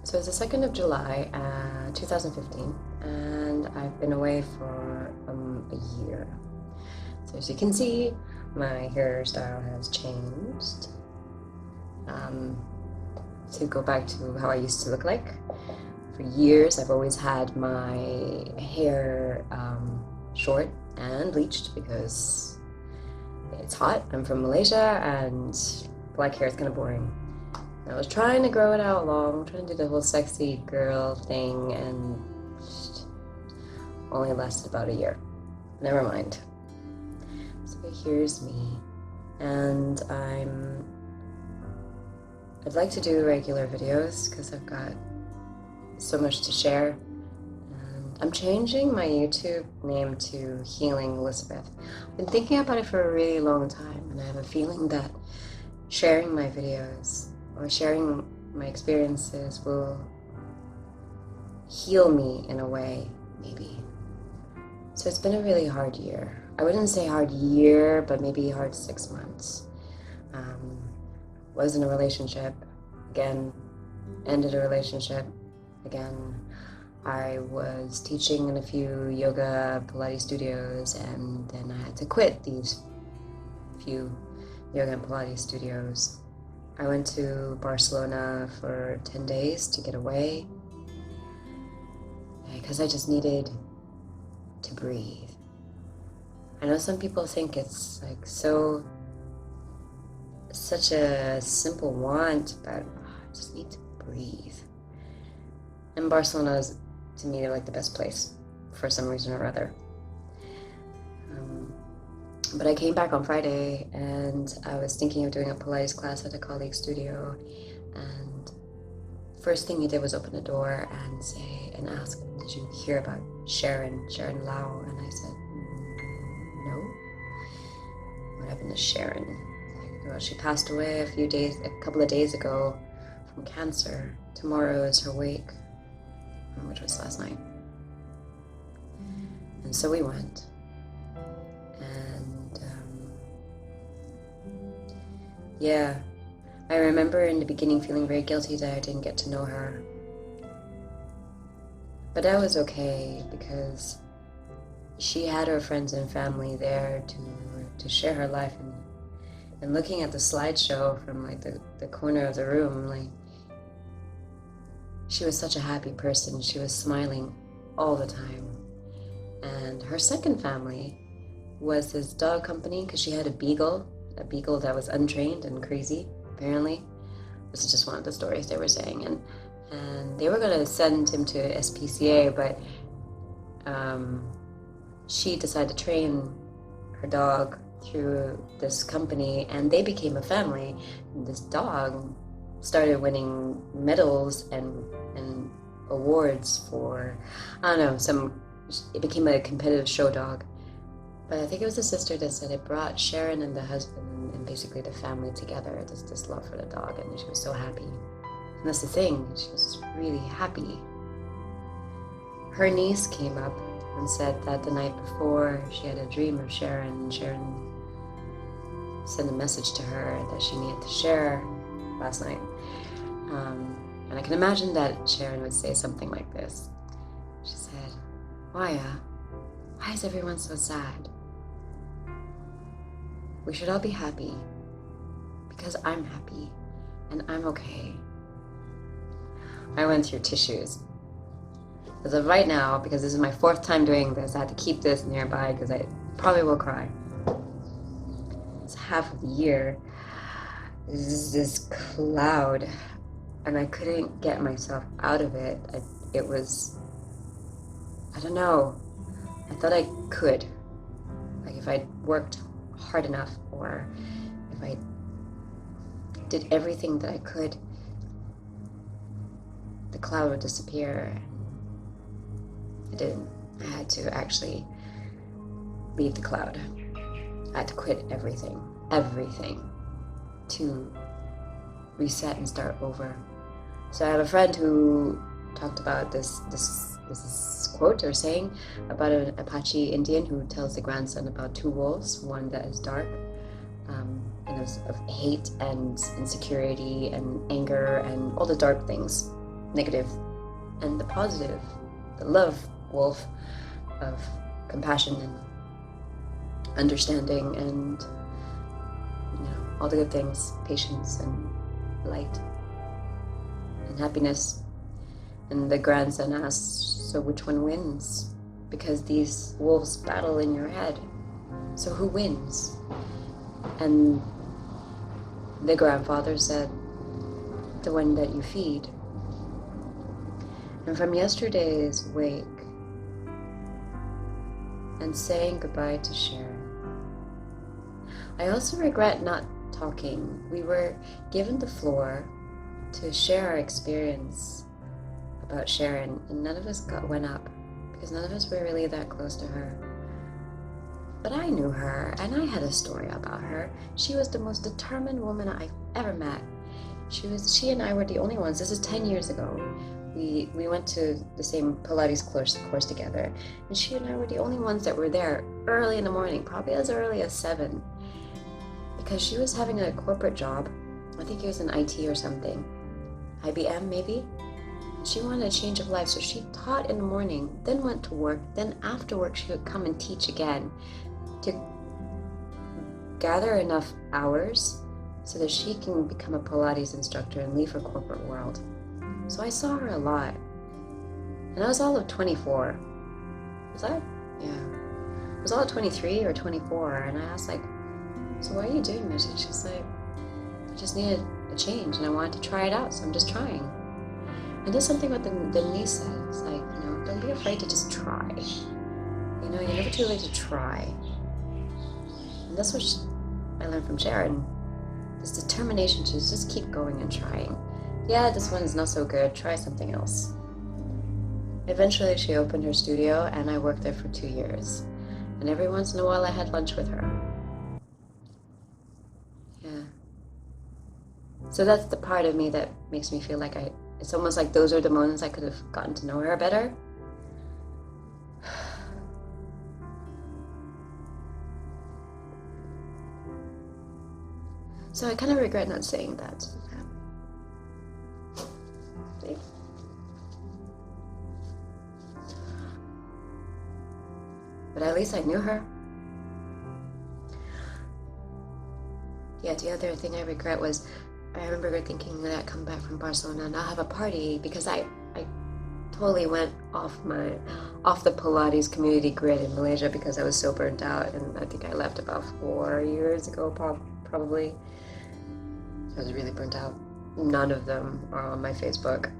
So it's the 2nd of July, 2015, and I've been away for a year. So as you can see, my hairstyle has changed to go back to how I used to look like. For years, I've always had my hair short and bleached because it's hot. I'm from Malaysia and black hair is kind of boring. I was trying to grow it out long, trying to do the whole sexy girl thing, and only lasted about a year. Never mind. So here's me, and I'd like to do regular videos because I've got so much to share. And I'm changing my YouTube name to Healing Elizabeth. I've been thinking about it for a really long time, and I have a feeling that sharing my videos or sharing my experiences will heal me in a way, maybe. So it's been a really hard year. I wouldn't say hard year, but maybe hard 6 months. Was in a relationship, again, ended a relationship, again. I was teaching in a few yoga Pilates studios, and then I had to quit these few yoga and Pilates studios. I went to Barcelona for 10 days to get away because I just needed to breathe. I know some people think it's like such a simple want, but I just need to breathe. And Barcelona is, to me, like the best place for some reason or other. But I came back on Friday and I was thinking of doing a Pilates class at a colleague's studio, and first thing he did was open the door and ask, did you hear about Sharon Lau? And I said, no. What happened to Sharon? Well, she passed away a couple of days ago from cancer. Tomorrow is her wake, which was last night. And so we went. And yeah, I remember in the beginning feeling very guilty that I didn't get to know her. But that was okay because she had her friends and family there to share her life, and looking at the slideshow from like the corner of the room, like she was such a happy person. She was smiling all the time. And her second family was this dog company because she had a beagle that was untrained and crazy, apparently. This is just one of the stories they were saying. And they were going to send him to SPCA, but she decided to train her dog through this company, and they became a family. And this dog started winning medals and awards for, I don't know, it became a competitive show dog. But I think it was the sister that said it brought Sharon and the husband and basically the family together, this love for the dog, and she was so happy. And that's the thing, she was just really happy. Her niece came up and said that the night before she had a dream of Sharon, and Sharon sent a message to her that she needed to share last night. And I can imagine that Sharon would say something like this. She said, why is everyone so sad? We should all be happy because I'm happy and I'm okay. I went through tissues. As of right now, because this is my 4th time doing this, I had to keep this nearby because I probably will cry. It's half of the year. This cloud, and I couldn't get myself out of it. It was, I don't know. I thought I could. Like if I worked hard enough, or if I did everything that I could, the cloud would disappear. It didn't. I had to actually leave the cloud. I had to quit everything to reset and start over. So I have a friend who talked about this quote or saying about an Apache Indian who tells the grandson about 2 wolves, one that is dark and of hate and insecurity and anger and all the dark things, negative, and the positive, the love wolf of compassion and understanding and all the good things, patience and light and happiness. And the grandson asks, so which one wins? Because these wolves battle in your head. So who wins? And the grandfather said, the one that you feed. And from yesterday's wake and saying goodbye to Sharon, I also regret not talking. We were given the floor to share our experience about Sharon, and none of us went up because none of us were really that close to her. But I knew her, and I had a story about her. She was the most determined woman I've ever met. She and I were the only ones. This is 10 years ago. We went to the same Pilates course together, and she and I were the only ones that were there early in the morning, probably as early as 7, because she was having a corporate job. I think it was in IT or something, IBM maybe. She wanted a change of life, so she taught in the morning, then went to work, then after work she would come and teach again to gather enough hours so that she can become a Pilates instructor and leave her corporate world. So I saw her a lot. And I was all of 24. Was I? Yeah. I was all of 23 or 24, and I asked, like, so why are you doing this? And she's like, I just needed a change and I wanted to try it out, so I'm just trying. And there's something what the niece said. It's like, don't be afraid to just try. You're never too late to try. And that's what I learned from Sharon. This determination to just keep going and trying. Yeah, this one is not so good. Try something else. Eventually, she opened her studio, and I worked there for 2 years. And every once in a while, I had lunch with her. Yeah. So that's the part of me that makes me feel like it's almost like those are the moments I could have gotten to know her better. So I kind of regret not saying that. See? But at least I knew her. Yeah, the other thing I regret was I remember thinking when I come back from Barcelona and I'll have a party, because I totally went off the Pilates community grid in Malaysia because I was so burnt out, and I think I left about 4 years ago probably. I was really burnt out. None of them are on my Facebook.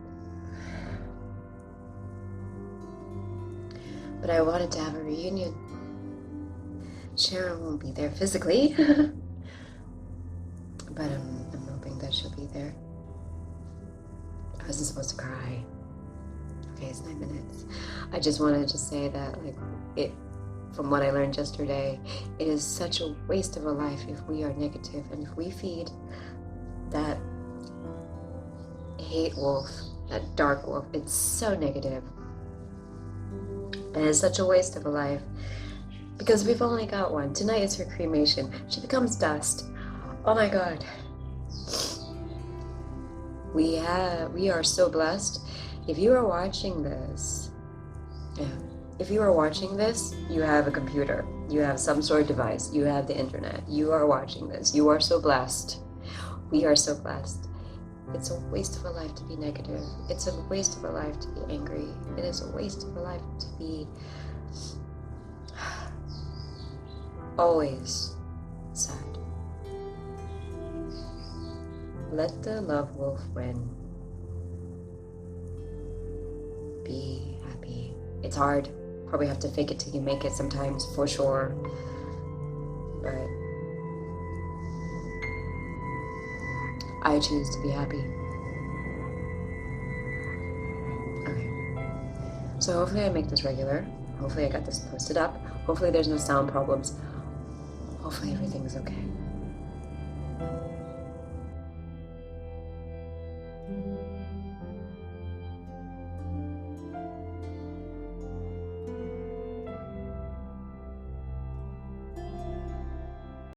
But I wanted to have a reunion. Sharon won't be there physically, but I'm hoping that she'll be there. I wasn't supposed to cry. Okay, it's 9 minutes. I just wanted to say that, from what I learned yesterday, it is such a waste of a life if we are negative and if we feed that hate wolf, that dark wolf. It's so negative. And it's such a waste of a life because we've only got one. Tonight is her cremation. She becomes dust. Oh my God. We are so blessed. If you are watching this, you have a computer. You have some sort of device. You have the internet. You are watching this. You are so blessed. We are so blessed. It's a waste of a life to be negative. It's a waste of a life to be angry. It is a waste of a life to be always sad. Let the love wolf win. Be happy. It's hard. Probably have to fake it till you make it sometimes, for sure. But I choose to be happy. Okay. So hopefully I make this regular. Hopefully I got this posted up. Hopefully there's no sound problems. Hopefully everything is okay.